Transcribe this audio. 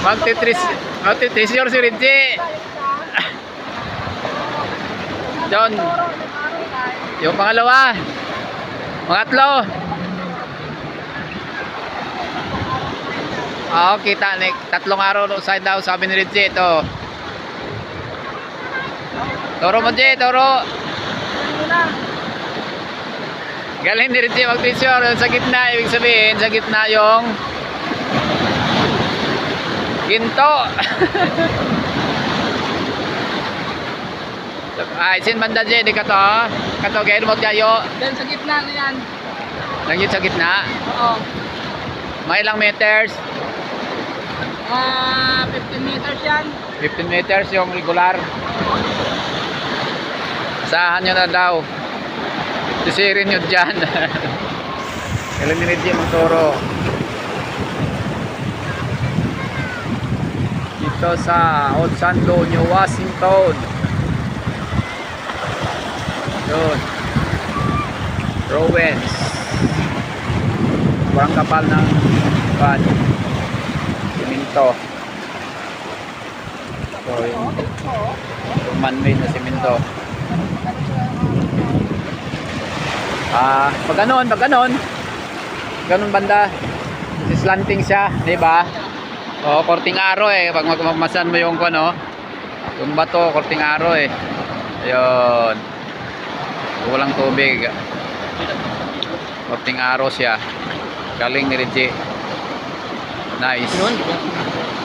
Magti-treasure si Reggie. John. Yung pangalawa. Pangatlo. Kita ni tatlong araw side daw sabi ni Reggie ito. Toro mo, Jay, toro. Galing ni Reggie mag-treasure sa gitna, ibig sabihin sa gitna yung ginto. Ay, sin banda Jay, di ka to. Kato gaya mo kayo. Dan sa gitna na yan. Nangyit sa gitna. Oo. May ilang meters? 15 meters yan. 15 meters yung regular. Asahan nyo na daw. Sisirin nyo dyan. Galing ni Reggie magturo. Dito sa Old Sando, New Washington. Yun. Rowens. Parang kapal ng pan. Siminto. So, yung man-made na siminto. Pag ganon banda, slanting siya, di ba? O, korting aro pag magmamasan mo yung yung bato, korting aro ayun, walang tubig, korting aro siya. Galing ni Reggie, nice.